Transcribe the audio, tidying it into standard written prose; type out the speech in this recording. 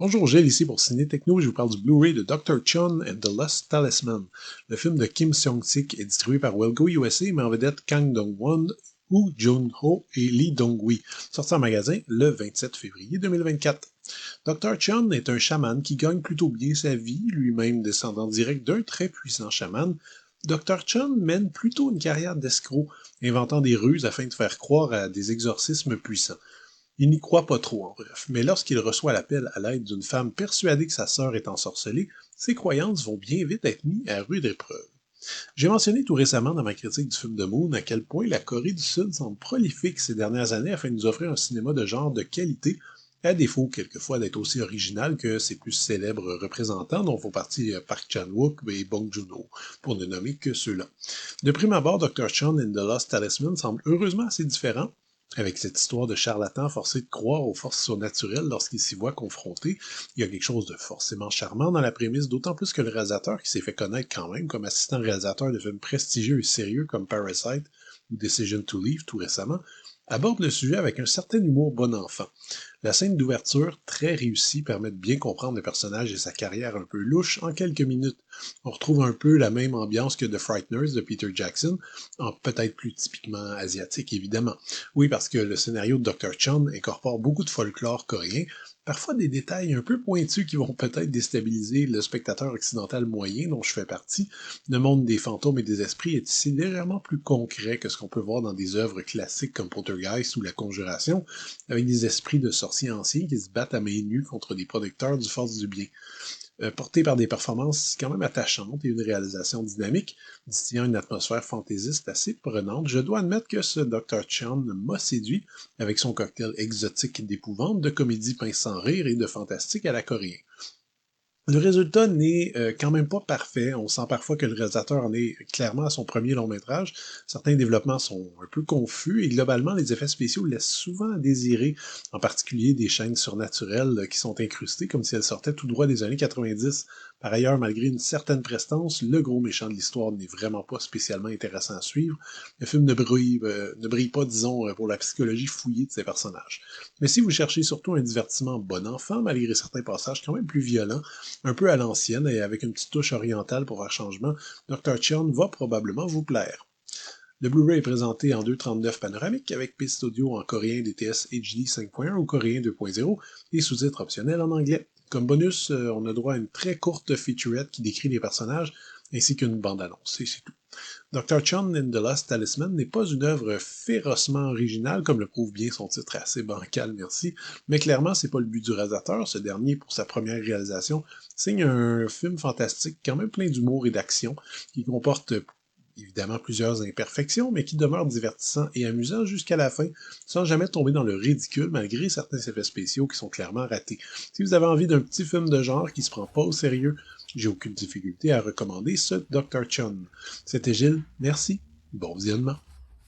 Bonjour, Gilles ici pour Ciné Techno. Je vous parle du Blu-ray de Dr. Chun and the Lost Talisman. Le film de Kim Seong-sik est distribué par Wilco USA, mais en vedette Kang Dong-won, Woo Jun-ho et Lee Dong-wi, sorti en magasin le 27 février 2024. Dr. Chun est un chaman qui gagne plutôt bien sa vie, lui-même descendant direct d'un très puissant chaman. Dr. Chun mène plutôt une carrière d'escroc, inventant des ruses afin de faire croire à des exorcismes puissants. Il n'y croit pas trop, en bref, mais lorsqu'il reçoit l'appel à l'aide d'une femme persuadée que sa sœur est ensorcelée, ses croyances vont bien vite être mises à rude épreuve. J'ai mentionné tout récemment dans ma critique du film de Moon à quel point la Corée du Sud semble prolifique ces dernières années afin de nous offrir un cinéma de genre de qualité, à défaut quelquefois d'être aussi original que ses plus célèbres représentants dont font partie Park Chan-wook et Bong Joon-ho, pour ne nommer que ceux-là. De prime abord, Dr. Chun and the Lost Talisman semble heureusement assez différent, avec cette histoire de charlatan forcé de croire aux forces surnaturelles lorsqu'il s'y voit confronté. Il y a quelque chose de forcément charmant dans la prémisse, d'autant plus que le réalisateur, qui s'est fait connaître quand même comme assistant réalisateur de films prestigieux et sérieux comme Parasite ou Decision to Leave tout récemment, aborde le sujet avec un certain humour bon enfant. La scène d'ouverture, très réussie, permet de bien comprendre le personnage et sa carrière un peu louche en quelques minutes. On retrouve un peu la même ambiance que The Frighteners de Peter Jackson, en peut-être plus typiquement asiatique évidemment. Oui, parce que le scénario de Dr. Chun incorpore beaucoup de folklore coréen, parfois des détails un peu pointus qui vont peut-être déstabiliser le spectateur occidental moyen dont je fais partie. Le monde des fantômes et des esprits est ici légèrement plus concret que ce qu'on peut voir dans des œuvres classiques comme Poltergeist ou La Conjuration, avec des esprits de sorciers anciens qui se battent à main nue contre des producteurs du force du bien. Porté par des performances quand même attachantes et une réalisation dynamique, distillant une atmosphère fantaisiste assez prenante, je dois admettre que ce Dr. Chan m'a séduit avec son cocktail exotique d'épouvante, de comédie pince sans rire et de fantastique à la coréenne. Le résultat n'est quand même pas parfait. On sent parfois que le réalisateur en est clairement à son premier long métrage. Certains développements sont un peu confus et globalement, les effets spéciaux laissent souvent à désirer, en particulier des chaînes surnaturelles qui sont incrustées comme si elles sortaient tout droit des années 90. Par ailleurs, malgré une certaine prestance, le gros méchant de l'histoire n'est vraiment pas spécialement intéressant à suivre. Le film ne brille pas, disons, pour la psychologie fouillée de ses personnages. Mais si vous cherchez surtout un divertissement bon enfant, malgré certains passages quand même plus violents, un peu à l'ancienne et avec une petite touche orientale pour faire changement, Dr. Chun va probablement vous plaire. Le Blu-ray est présenté en 2.39 panoramique avec piste audio en coréen DTS HD 5.1 ou coréen 2.0 et sous-titres optionnels en anglais. Comme bonus, on a droit à une très courte featurette qui décrit les personnages ainsi qu'une bande-annonce, et c'est tout. Dr. Chun and the Lost Talisman n'est pas une œuvre férocement originale, comme le prouve bien son titre assez bancal, merci, mais clairement, c'est pas le but du réalisateur. Ce dernier, pour sa première réalisation, signe un film fantastique, quand même plein d'humour et d'action, qui comporte évidemment plusieurs imperfections, mais qui demeure divertissant et amusant jusqu'à la fin, sans jamais tomber dans le ridicule, malgré certains effets spéciaux qui sont clairement ratés. Si vous avez envie d'un petit film de genre qui se prend pas au sérieux, j'ai aucune difficulté à recommander ce Dr. Chun. C'était Gilles, merci, bon visionnement.